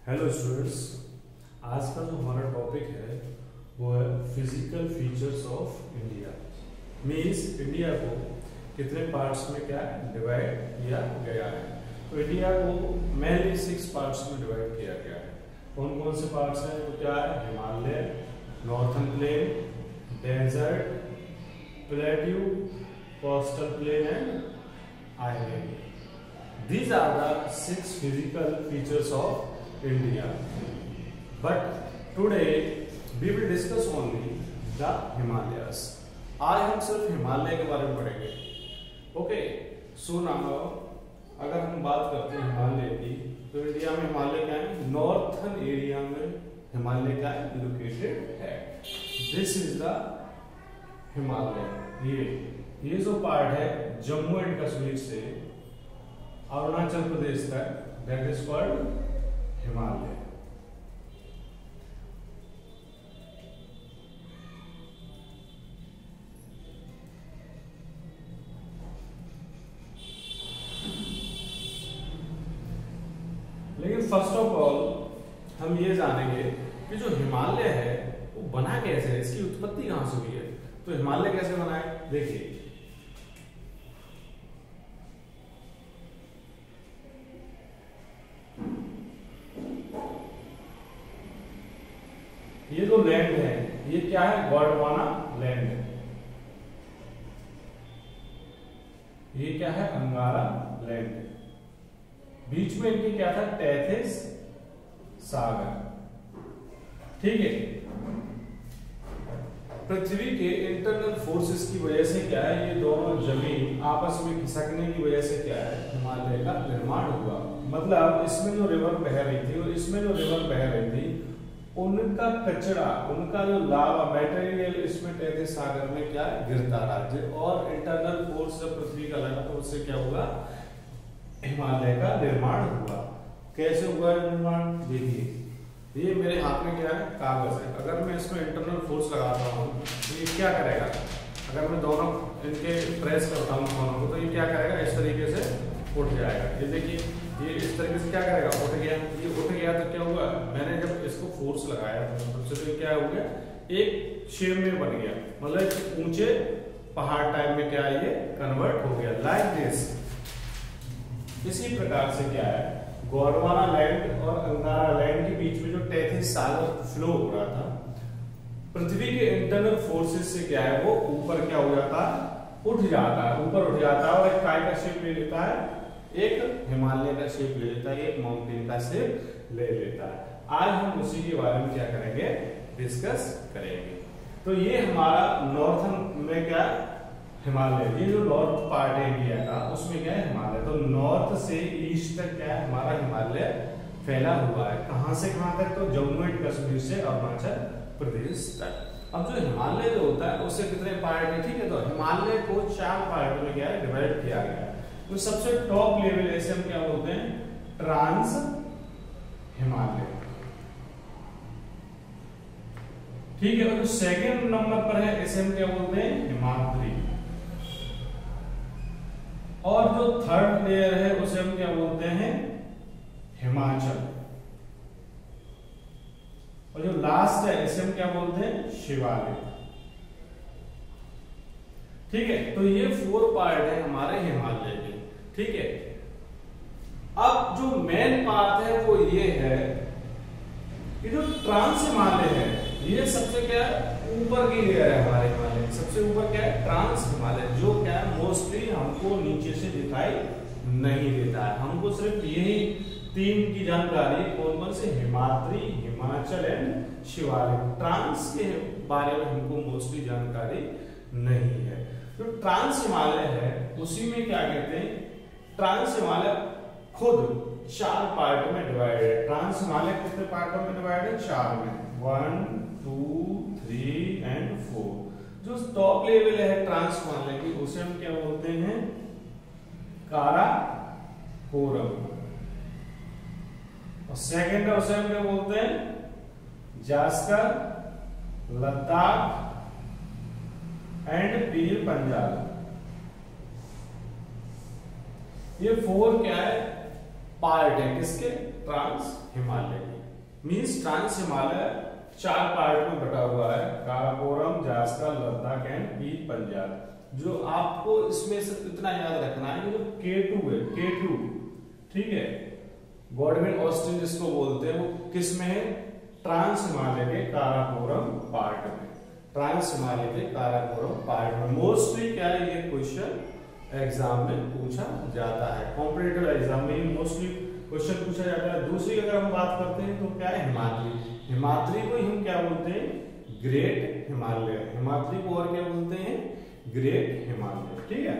Hello students, आज का जो हमारा टॉपिक है वो है physical features of India. Means India को कितने पार्ट्स में क्या डिवाइड किया गया है। तो इंडिया को मेनली 6 पार्ट्स में डिवाइड किया गया है। कौन कौन से पार्ट्स हैं? तो क्या है? Himalaya, northern plain, desert, plateau, coastal plain and island. These are the 6 physical features of India. But today we will discuss only the Himalayas. आज हम सिर्फ हिमालय के बारे में पढ़ेंगे। ओके, सो नाउ अगर हम बात करते हैं हिमालय की, तो इंडिया में हिमालय क्या है? नॉर्थर्न एरिया में हिमालय क्या है? लोकेटेड है। This is the Himalaya. ये जो पार्ट है जम्मू एंड कश्मीर से अरुणाचल प्रदेश का, दैट इज कॉल्ड हिमालय। लेकिन फर्स्ट ऑफ ऑल हम ये जानेंगे कि जो हिमालय है वो बना कैसे है, इसकी उत्पत्ति कहां से हुई है। तो हिमालय कैसे बना है? देखिए, ये जो लैंड है ये क्या है? गोंडवाना लैंड है। ये क्या है? अंगारा लैंड है। बीच में इनके क्या था? टेथिस सागर। ठीक है। पृथ्वी के इंटरनल फोर्सेस की वजह से क्या है, ये दोनों जमीन आपस में खिसकने की वजह से क्या है? हिमालय का निर्माण हुआ। मतलब इसमें जो रिवर बह रही थी और इसमें जो रिवर बह रही थी, उनका कचरा, उनका जो लावा मटेरियल इसमें टेथिस सागर में क्या गिरता रहा, और इंटरनल फोर्स जब पृथ्वी का लगा तो उससे क्या हुआ? हिमालय का निर्माण हुआ। कैसे हुआ निर्माण? देखिए, ये मेरे हाथ में क्या है? कागज है। अगर मैं इसमें इंटरनल फोर्स लगाता हूँ तो ये क्या करेगा? अगर मैं दोनों इनके प्रेस करता हूँ दोनों को, तो ये क्या करेगा? इस तरीके से उठ जाएगा। ये देखिए, ये इस तरीके से क्या करेगा? उठ गया। ये उठ गया तो क्या हुआ? मैंने जब इसको फोर्स लगाया तो क्या हो गया? एक शेप में बन गया। मतलब ऊंचे पहाड़ टाइप में क्या ये कन्वर्ट हो गया, लाइक दिस। इसी प्रकार से क्या है, गोंडवाना लैंड और अंगारा लैंड के बीच में जो टेथिस सागर फ्लो हो रहा था, पृथ्वी के इंटरनल फोर्सेस से क्या है, वो ऊपर क्या हो जाता है? उठ जाता है, ऊपर उठ जाता है और एक काय का शेप ले लेता है, एक हिमालय का शेप ले लेता है, एक माउंटेन का शेप ले लेता है। आज हम उसी के बारे में क्या करेंगे? डिस्कस करेंगे। तो ये हमारा नॉर्थर्न में क्या हिमालय, ये जो नॉर्थ पार्ट है इंडिया का, उसमें क्या है? हिमालय। तो नॉर्थ से ईस्ट तक क्या है? हमारा हिमालय फैला हुआ है। कहां से कहां तक? तो जम्मू एंड कश्मीर से अरुणाचल प्रदेश तक। अब जो हिमालय जो होता है उससे कितने पार्ट है? ठीक है, तो हिमालय को 4 पार्ट में क्या है? डिवाइड किया गया है। तो सबसे टॉप लेवल ऐसे हम क्या बोलते हैं? ट्रांस हिमालय। ठीक है। और जो सेकंड नंबर पर है ऐसे हम क्या बोलते हैं? हिमाद्री। और जो थर्ड लेयर है उसे हम क्या बोलते हैं? हिमाचल। और जो लास्ट है इसे हम क्या बोलते हैं? शिवालिक। ठीक है। तो ये 4 पार्ट है हमारे हिमालय के। ठीक है। अब जो मेन बात है वो ये है कि जो ट्रांस हिमालय है, ये सबसे क्या ऊपर की लेयर है हमारे हिमालय की। सबसे ऊपर क्या है? ट्रांस हिमालय, जो क्या है मोस्टली हमको नीचे से दिखाई नहीं देता है। हमको सिर्फ यही 3 की जानकारी, कौन कौन से? हिमाद्री, हिमाचल एंड शिवालिक। ट्रांस के बारे में हमको मोस्टली जानकारी नहीं है। जो ट्रांस हिमालय है उसी में क्या कहते हैं? ट्रांस हिमालय खुद 4 पार्ट में डिवाइड है। ट्रांस हिमालय कितने पार्टों में डिवाइड है? 4 में। 1, 2, 3 एंड 4। जो टॉप लेवल है ट्रांस हिमालय की, उसे हम क्या बोलते हैं? काराकोरम। और सेकंड उसे हम क्या बोलते हैं? जास्कर, लद्दाख एंड पीर पंजाब। ये 4 क्या है? पार्ट है किसके? ट्रांस हिमालय के। मीन्स ट्रांस हिमालय 4 पार्ट में बटा हुआ है, काराकोरम, जास्का, लद्दाख एंड पीर पंजाब। जो आपको इसमें से इतना याद रखना है कि जो K2 है, K2 ठीक है, गॉडविन ऑस्टिन जिसको बोलते हैं, वो किस में है? ट्रांस हिमालय के काराकोरम पार्ट में, ट्रांस हिमालय के काराकोरम पार्ट में। मोस्टली क्या है ये क्वेश्चन एग्जाम में पूछा जाता है, कॉम्पिटिटिव एग्जाम में मोस्टली क्वेश्चन पूछा जाता है। दूसरी अगर हम बात करते हैं तो क्या है? हिमाद्री। हिमाद्री को हम क्या बोलते हैं? ग्रेट हिमालय। हिमाद्री को और क्या बोलते हैं? ग्रेट हिमालय। ठीक है,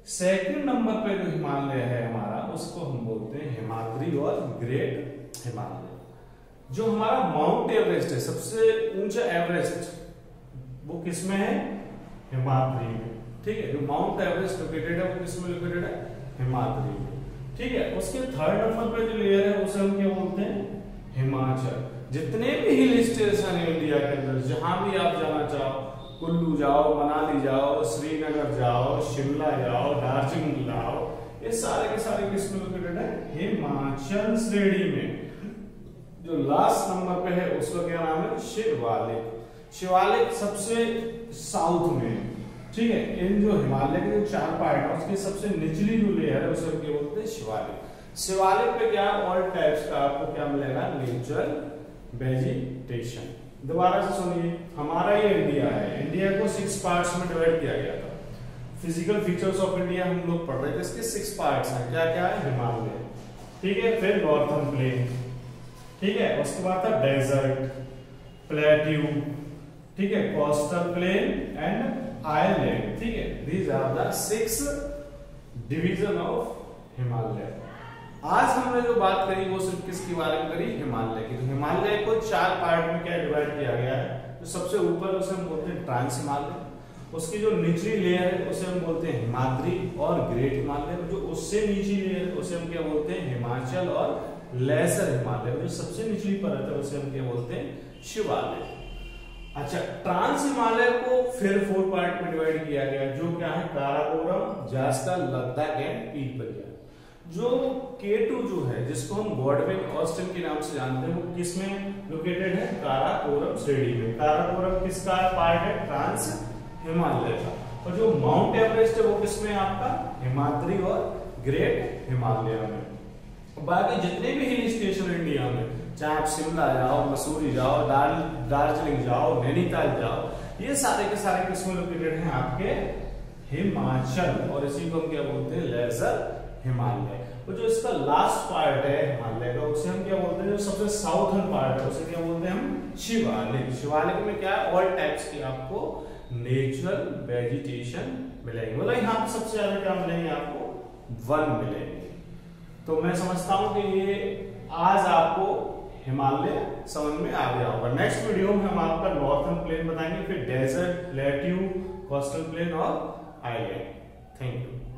सेकंड नंबर पे जो हिमालय है हमारा, उसको हम बोलते हैं हिमाद्री और ग्रेट हिमालय। जो हमारा माउंट एवरेस्ट है, सबसे ऊंचा एवरेस्ट, वो किसमें है? हिमाद्री में। ठीक है, जो माउंट एवरेस्ट लोकेटेड है वो किसमें लोकेटेड है? हिमाद्री में। ठीक है, उसके थर्ड नंबर पे जो लेयर है उसे हम क्या बोलते हैं? हिमाचल। जितने भी हिल स्टेशन है इंडिया के अंदर, जहां भी आप जाना चाहो, कुल्लू जाओ, मनाली जाओ, श्रीनगर जाओ, शिमला जाओ, दार्जिलिंग जाओ, ये सारे के सारे किसमें लोकेटेड है? हिमाचल श्रेणी में। जो लास्ट नंबर पे है उसका क्या नाम है? शिवालिक। शिवालिक सबसे साउथ में। ठीक है, इन जो हिमालय के जो 4 पार्ट है उसकी सबसे निचली जो लेयर है उसे क्या बोलते हैं? शिवालिक। शिवालिक पे क्या ऑल टाइप्स का आपको क्या मिलेगा? Natural vegetation. दोबारा से सुनिए, हमारा ये इंडिया है, इंडिया को 6 पार्ट्स में डिवाइड किया गया था। फिजिकल फीचर्स ऑफ इंडिया हम लोग पढ़ रहे थे, इसके 6 पार्ट्स हैं। क्या क्या है? हिमालय, ठीक है, फिर नॉर्थर्न प्लेन, ठीक है, उसके बाद था डेजर्ट, प्लेट्यू, ठीक है, कोस्टल प्लेन एंड आइलैंड। ठीक है, these are the 6 division of Himalaya. आज हमने जो बात करी वो सिर्फ किसके बारे में करी? हिमालय की। तो हिमालय को 4 पार्ट में क्या डिवाइड किया गया है? तो सबसे ऊपर उसे हम बोलते हैं ट्रांस हिमालय, उसकी जो निचली लेयर है उसे हम बोलते हैं हिमाद्री और ग्रेट हिमालय, जो उससे निचली लेयर है उसे हम क्या बोलते हैं? हिमाचल और लेसर हिमालय, जो सबसे निचली परत है उसे हम क्या बोलते हैं? शिवालय। अच्छा, ट्रांस हिमालय को फिर 4 पार्ट में डिवाइड किया गया, जो क्या है? काराकोरम, जास्का, लद्दाख एंड पीर पंजाब। जो K2 जो है, जिसको हम गॉडविन ऑस्टिन के नाम से जानते हैं, वो किसमें लोकेटेड है? काराकोरम श्रेणी में। काराकोरम किसका पार्ट है? ट्रांस हिमालय का। और जो माउंट एवरेस्ट है वो किसमें है आपका? हिमाद्री और ग्रेट हिमालय में। बाकी जितने भी हिल स्टेशन इंडिया में, चाहे आप शिमला जाओ, मसूरी जाओ, दार्जिलिंग जाओ, नैनीताल जाओ, ये सारे के सारे किसमें लोकेटेड हैं? आपके हिमाचल। और इसी को हम क्या बोलते हैं? लेसर हिमालय। और जो इसका लास्ट पार्ट है हिमालय का, उसे हम क्या बोलते हैं? जो सबसे साउथर्न पार्ट है उसे क्या बोलते हैं हम? शिवालिक। शिवालिक में क्या है? ऑल टाइप्स की आपको नेचुरल वेजिटेशन मिलेंगे। मतलब यहाँ पे सबसे ज्यादा क्या मिलेंगे आपको? 1 मिलेंगे। तो मैं समझता हूं कि ये आज आपको हिमालय समझ में आ गया होगा। नेक्स्ट वीडियो में हम आपका नॉर्थर्न प्लेन बताएंगे, फिर डेजर्ट, प्लेट्यू, कोस्टल प्लेन और आइलैंड। Thank you.